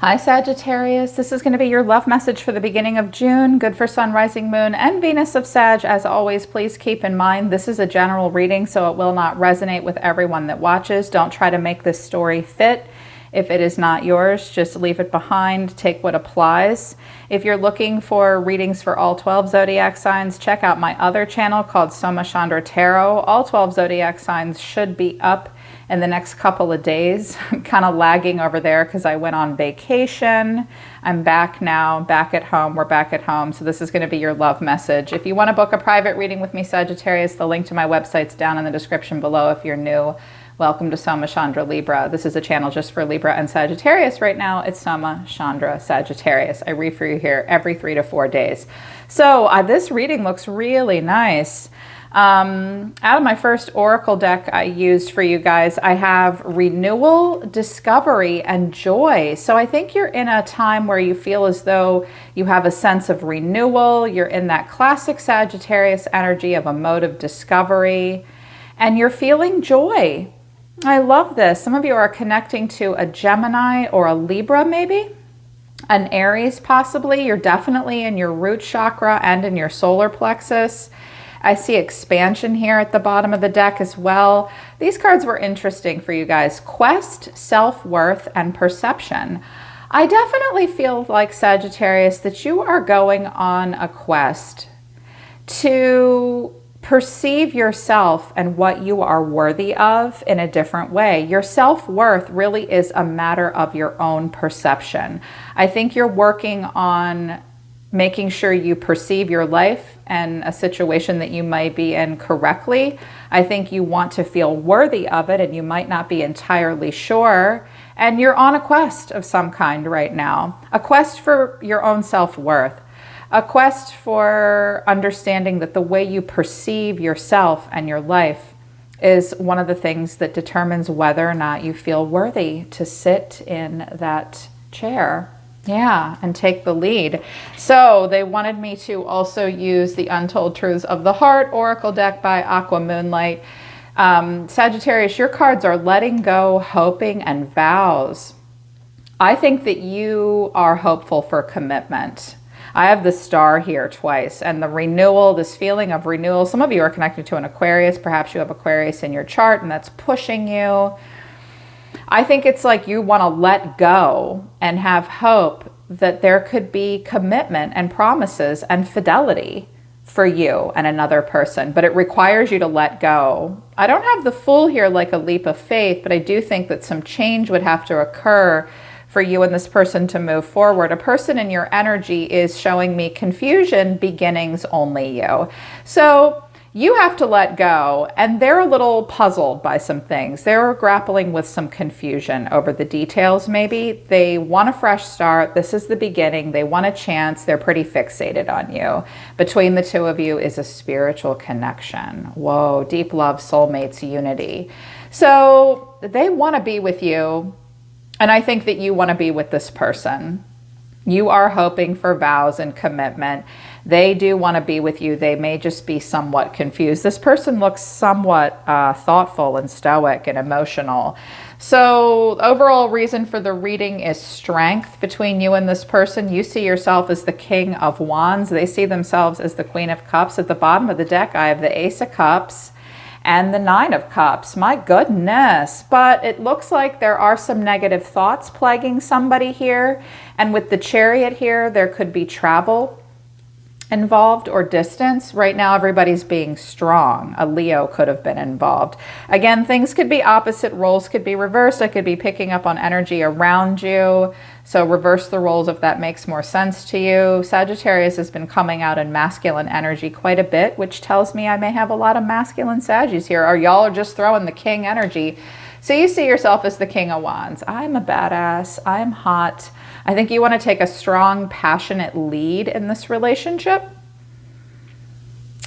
Hi Sagittarius, this is going to be your love message for the beginning of June. Good for Sun, Rising, Moon, and Venus of Sag. As always, please keep in mind this is a general reading, so it will not resonate with everyone that watches. Don't try to make this story fit. If it is not yours, just leave it behind. Take what applies. If you're looking for readings for all 12 zodiac signs, check out my other channel called Soma Chandra Tarot. All 12 zodiac signs should be up in the next couple of days. I'm kind of lagging over there because I went on vacation. I'm back now, back at home. We're back at home. So this is going to be your love message. If you want to book a private reading with me, Sagittarius, the link to my website's down in the description below. If you're new, welcome to Soma Chandra Libra. This is a channel just for Libra and Sagittarius. Right now, it's Soma Chandra Sagittarius. I read for you here every 3 to 4 days. So this reading looks really nice. Out of my first oracle deck I used for you guys, I have renewal, discovery, and joy. So I think you're in a time where you feel as though you have a sense of renewal. You're in that classic Sagittarius energy of a mode of discovery, and you're feeling joy. I love this. Some of you are connecting to a Gemini or a Libra, maybe an Aries possibly. You're definitely in your root chakra and in your solar plexus. I see expansion here at the bottom of the deck as well. These cards were interesting for you guys. Quest, self-worth, and perception. I definitely feel like, Sagittarius, that you are going on a quest to perceive yourself and what you are worthy of in a different way. Your self-worth really is a matter of your own perception. I think you're working on making sure you perceive your life and a situation that you might be in correctly. I think you want to feel worthy of it, and you might not be entirely sure. And you're on a quest of some kind right now. A quest for your own self-worth. A quest for understanding that the way you perceive yourself and your life is one of the things that determines whether or not you feel worthy to sit in that chair. Yeah, and take the lead. So they wanted me to also use the Untold Truths of the Heart Oracle deck by Aqua Moonlight. Sagittarius, your cards are letting go, hoping, and vows. I think that you are hopeful for commitment. I have the star here twice, and the renewal, this feeling of renewal. Some of you are connected to an Aquarius. Perhaps you have Aquarius in your chart, and that's pushing you. I think it's like you want to let go and have hope that there could be commitment and promises and fidelity for you and another person, but it requires you to let go. I don't have the full here like a leap of faith, but I do think that some change would have to occur for you and this person to move forward. A person in your energy is showing me confusion, beginnings, only you. So you have to let go, and they're a little puzzled by some things. They're grappling with some confusion over the details maybe. They want a fresh start. This is the beginning. They want a chance. They're pretty fixated on you. Between the two of you is a spiritual connection. Whoa, deep love, soulmates, unity. So they want to be with you, and I think that you want to be with this person. You are hoping for vows and commitment. They do want to be with you. They may just be somewhat confused. This person looks somewhat thoughtful and stoic and emotional. So the overall reason for the reading is strength between you and this person. You see yourself as the King of Wands. They see themselves as the Queen of Cups. At the bottom of the deck, I have the Ace of Cups and the Nine of Cups. My goodness. But it looks like there are some negative thoughts plaguing somebody here. And with the Chariot here, there could be travel involved or distance. Right now, everybody's being strong. A Leo could have been involved. Again, things could be opposite. Roles could be reversed. I could be picking up on energy around you. So reverse the roles if that makes more sense to you. Sagittarius has been coming out in masculine energy quite a bit, which tells me I may have a lot of masculine Saggies here. Or y'all are just throwing the king energy. So you see yourself as the King of Wands. I'm a badass. I'm hot. I think you want to take a strong, passionate lead in this relationship.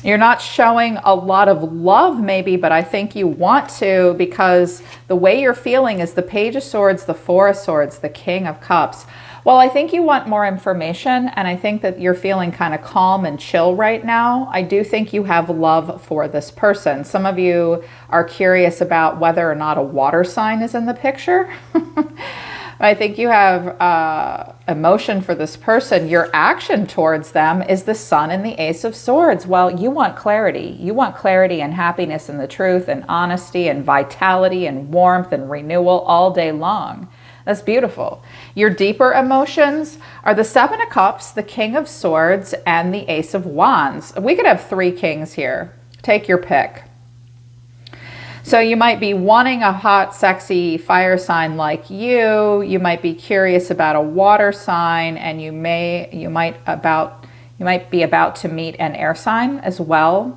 You're not showing a lot of love maybe, but I think you want to, because the way you're feeling is the Page of Swords, the Four of Swords, the King of Cups. Well, I think you want more information, and I think that you're feeling kind of calm and chill right now. I do think you have love for this person. Some of you are curious about whether or not a water sign is in the picture. I think you have emotion for this person. Your action towards them is the Sun and the Ace of Swords. Well, you want clarity. You want clarity and happiness and the truth and honesty and vitality and warmth and renewal all day long. That's beautiful. Your deeper emotions are the Seven of Cups, the King of Swords, and the Ace of Wands. We could have 3 kings here. Take your pick. So you might be wanting a hot, sexy fire sign like you. You might be curious about a water sign, and you might be about to meet an air sign as well.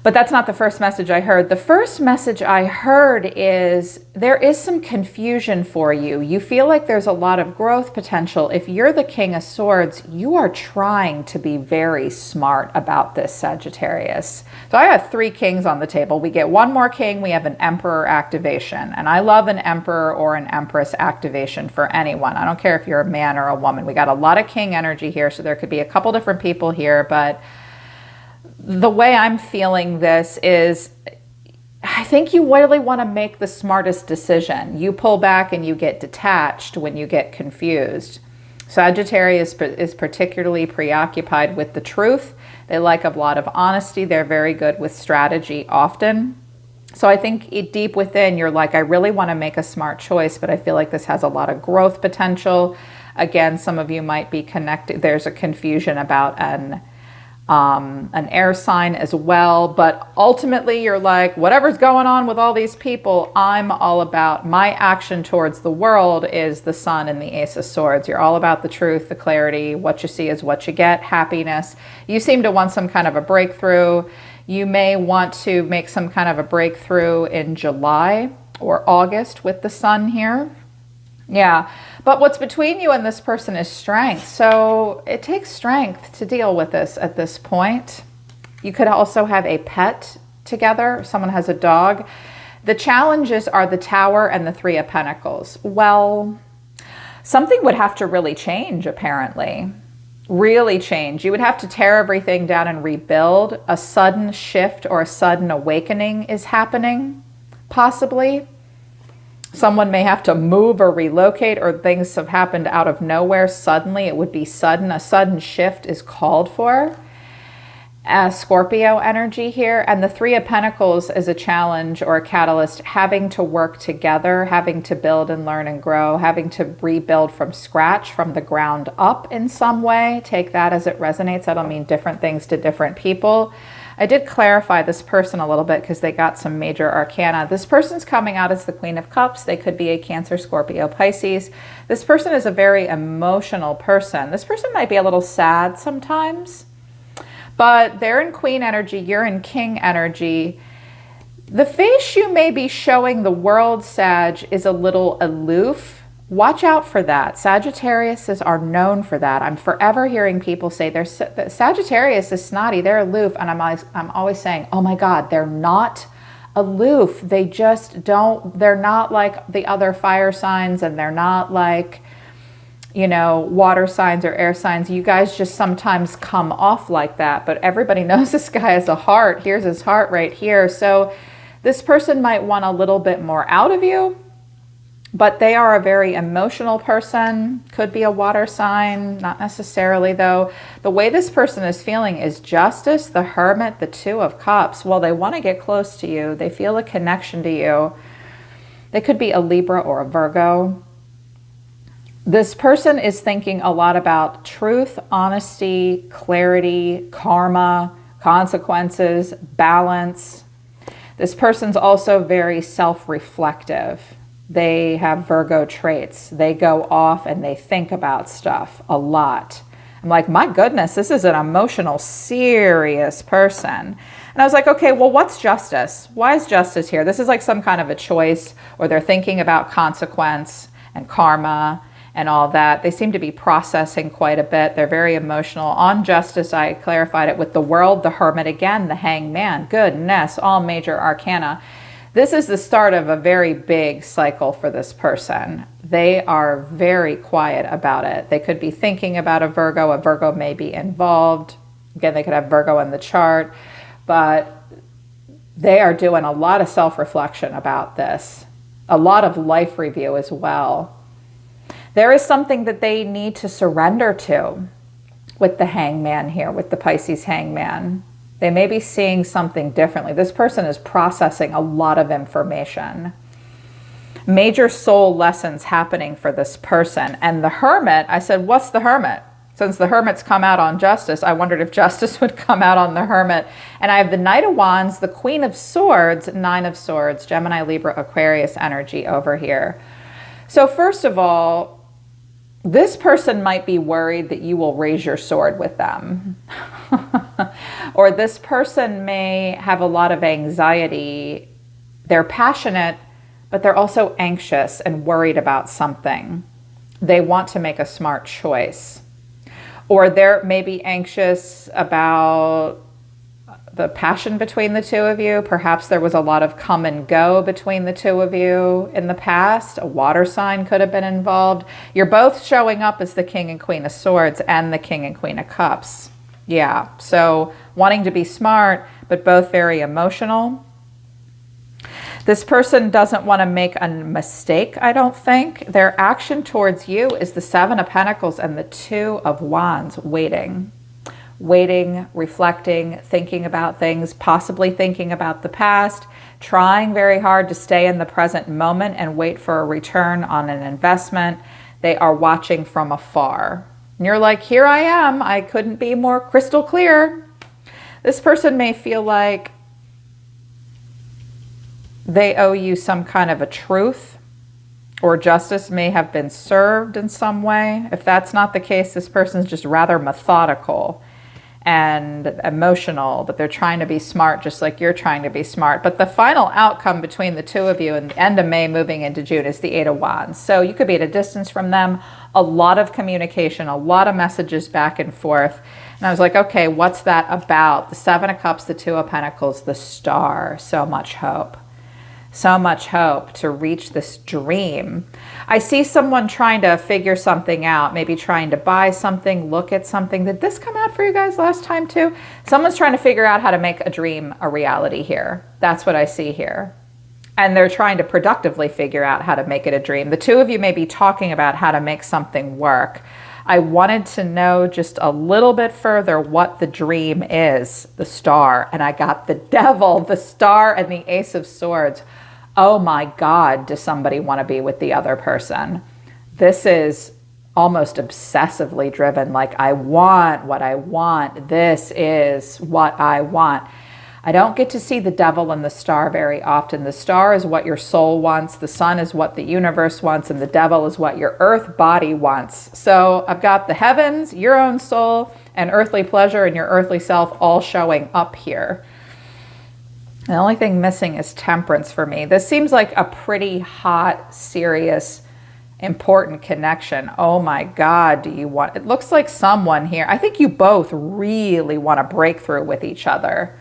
But that's not the first message I heard. The first message I heard is there is some confusion for you. You feel like there's a lot of growth potential. If you're the King of Swords, you are trying to be very smart about this, Sagittarius. So I have 3 kings on the table. We get 1 more king. We have an emperor activation. And I love an emperor or an empress activation for anyone. I don't care if you're a man or a woman. We got a lot of king energy here. So there could be a couple different people here, but the way I'm feeling this is I think you really want to make the smartest decision. You pull back and you get detached when you get confused. Sagittarius is particularly preoccupied with the truth. They like a lot of honesty. They're very good with strategy often. So I think deep within you're like, I really want to make a smart choice, but I feel like this has a lot of growth potential. Again, some of you might be connected. There's a confusion about an air sign as well, but ultimately you're like, whatever's going on with all these people, I'm all about my action towards the world is the Sun and the Ace of Swords. You're all about the truth, the clarity, what you see is what you get, happiness. You seem to want some kind of a breakthrough. You may want to make some kind of a breakthrough in July or August with the Sun here. Yeah, but what's between you and this person is strength. So it takes strength to deal with this at this point. You could also have a pet together. Someone has a dog. The challenges are the Tower and the 3 of Pentacles. Well, something would have to really change, apparently. Really change. You would have to tear everything down and rebuild. A sudden shift or a sudden awakening is happening, possibly. Someone may have to move or relocate, or things have happened out of nowhere. Suddenly, it would be sudden. A sudden shift is called for. Scorpio energy here. And the 3 of Pentacles is a challenge or a catalyst, having to work together, having to build and learn and grow, having to rebuild from scratch, from the ground up in some way. Take that as it resonates. That'll mean different things to different people. I did clarify this person a little bit because they got some major arcana. This person's coming out as the Queen of Cups. They could be a Cancer, Scorpio, Pisces. This person is a very emotional person. This person might be a little sad sometimes, but they're in Queen energy. You're in King energy. The face you may be showing the world, Sag, is a little aloof. Watch out for that. Sagittariuses are known for that. I'm forever hearing people say Sagittarius is snotty, they're aloof. And I'm always saying, oh my God, they're not aloof. They just don't, they're not like the other fire signs, and they're not like, you know, water signs or air signs. You guys just sometimes come off like that, but everybody knows this guy has a heart. Here's his heart right here. So this person might want a little bit more out of you, but they are a very emotional person. Could be a water sign, not necessarily though. The way this person is feeling is justice, the Hermit, the 2 of Cups. Well, they want to get close to you. They feel a connection to you. They could be a Libra or a Virgo. This person is thinking a lot about truth, honesty, clarity, karma, consequences, balance. This person's also very self-reflective. They have Virgo traits. They go off and they think about stuff a lot. I'm like, my goodness, this is an emotional, serious person. And I was like, okay, well, what's justice? Why is justice here? This is like some kind of a choice, or they're thinking about consequence and karma and all that. They seem to be processing quite a bit. They're very emotional. On justice, I clarified it with the World, the Hermit again, the Hangman. Goodness, all major arcana. This is the start of a very big cycle for this person. They are very quiet about it. They could be thinking about a Virgo. A Virgo may be involved. Again, they could have Virgo in the chart, but they are doing a lot of self-reflection about this. A lot of life review as well. There is something that they need to surrender to with the Hangman here, with the Pisces Hangman. They may be seeing something differently. This person is processing a lot of information. Major soul lessons happening for this person. And the Hermit, I said, what's the Hermit? Since the Hermit's come out on Justice, I wondered if Justice would come out on the Hermit. And I have the Knight of Wands, the Queen of Swords, Nine of Swords, Gemini, Libra, Aquarius energy over here. So first of all, this person might be worried that you will raise your sword with them. Or this person may have a lot of anxiety. They're passionate, but they're also anxious and worried about something. They want to make a smart choice. Or they're maybe anxious about the passion between the two of you. Perhaps there was a lot of come and go between the two of you in the past. A water sign could have been involved. You're both showing up as the King and Queen of Swords and the King and Queen of Cups. Yeah, so wanting to be smart, but both very emotional. This person doesn't want to make a mistake, I don't think. Their action towards you is the Seven of Pentacles and the Two of Wands, waiting. Waiting, reflecting, thinking about things, possibly thinking about the past, trying very hard to stay in the present moment and wait for a return on an investment. They are watching from afar. And you're like, here I am. I couldn't be more crystal clear. This person may feel like they owe you some kind of a truth, or justice may have been served in some way. If that's not the case, this person's just rather methodical and emotional, but they're trying to be smart just like you're trying to be smart. But the final outcome between the two of you in the end of May moving into June is the Eight of Wands. So you could be at a distance from them, a lot of communication, a lot of messages back and forth. And I was like, okay, what's that about? The Seven of Cups, the Two of Pentacles, the Star, so much hope. So much hope to reach this dream. I see someone trying to figure something out, maybe trying to buy something, look at something. Did this come out for you guys last time too? Someone's trying to figure out how to make a dream a reality here. That's what I see here. And they're trying to productively figure out how to make it a dream. The two of you may be talking about how to make something work. I wanted to know just a little bit further what the dream is, the Star, and I got the Devil, the Star, and the Ace of Swords. Oh my God, does somebody want to be with the other person? This is almost obsessively driven, like I want what I want. This is what I want. I don't get to see the Devil and the Star very often. The Star is what your soul wants. The Sun is what the universe wants. And the Devil is what your earth body wants. So I've got the heavens, your own soul, and earthly pleasure and your earthly self all showing up here. The only thing missing is Temperance for me. This seems like a pretty hot, serious, important connection. Oh my God, do you want... It looks like someone here. I think you both really want to break through with each other.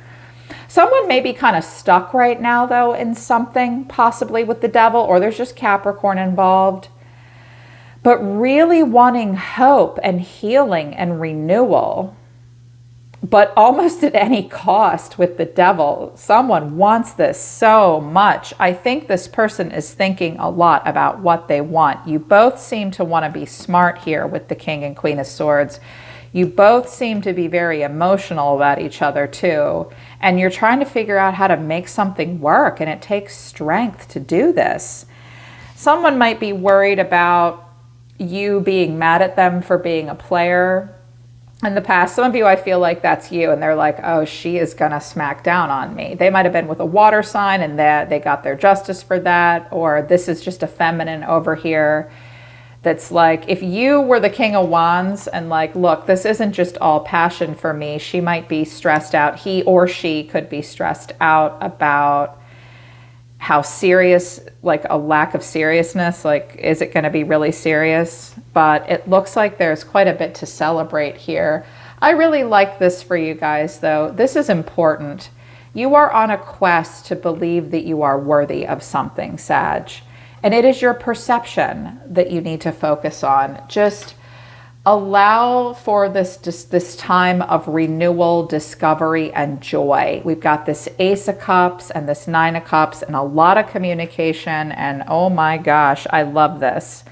Someone may be kind of stuck right now, though, in something, possibly with the Devil, or there's just Capricorn involved. But really wanting hope and healing and renewal, but almost at any cost with the Devil. Someone wants this so much. I think this person is thinking a lot about what they want. You both seem to want to be smart here with the King and Queen of Swords. You both seem to be very emotional about each other too. And you're trying to figure out how to make something work, and it takes strength to do this. Someone might be worried about you being mad at them for being a player in the past. Some of you, I feel like that's you, and they're like, oh, she is gonna smack down on me. They might have been with a water sign and that they got their justice for that, or this is just a feminine over here that's like, if you were the King of Wands and like, look, this isn't just all passion for me. She might be stressed out. He or she could be stressed out about how serious, like a lack of seriousness, like, is it going to be really serious? But it looks like there's quite a bit to celebrate here. I really like this for you guys, though. This is important. You are on a quest to believe that you are worthy of something, Sag. And it is your perception that you need to focus on. Just allow for this time of renewal, discovery, and joy. We've got this Ace of Cups and this Nine of Cups and a lot of communication. And oh my gosh, I love this.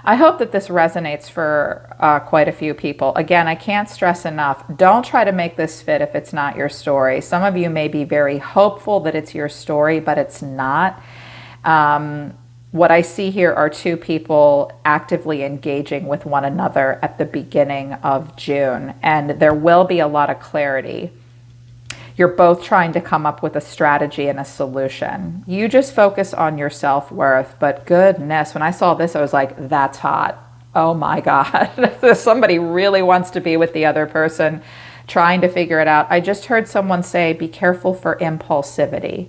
I hope that this resonates for quite a few people. Again, I can't stress enough, don't try to make this fit if it's not your story. Some of you may be very hopeful that it's your story, but it's not. What I see here are two people actively engaging with one another at the beginning of June, and there will be a lot of clarity. You're both trying to come up with a strategy and a solution. You just focus on your self-worth, but goodness, when I saw this, I was like, that's hot. Oh my God, somebody really wants to be with the other person, trying to figure it out. I just heard someone say, be careful for impulsivity.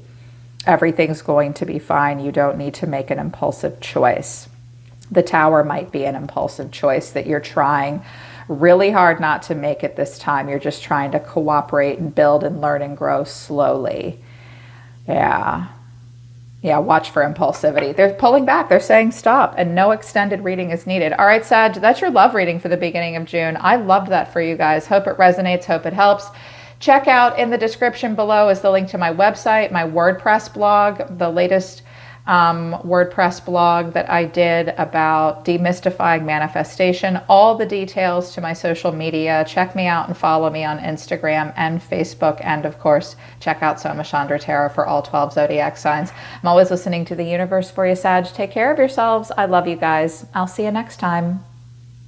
Everything's going to be fine. You don't need to make an impulsive choice. The Tower might be an impulsive choice that you're trying really hard not to make at this time. You're just trying to cooperate and build and learn and grow slowly. Yeah, watch for impulsivity. They're pulling back. They're saying stop, and no extended reading is needed. All right, Sag, that's your love reading for the beginning of June. I loved that for you guys. Hope it resonates. Hope it helps. Check out in the description below is the link to my website, my WordPress blog, the latest WordPress blog that I did about demystifying manifestation, all the details to my social media. Check me out and follow me on Instagram and Facebook. And of course, check out Soma Chandra Tarot for all 12 zodiac signs. I'm always listening to the universe for you, Sag. Take care of yourselves. I love you guys. I'll see you next time.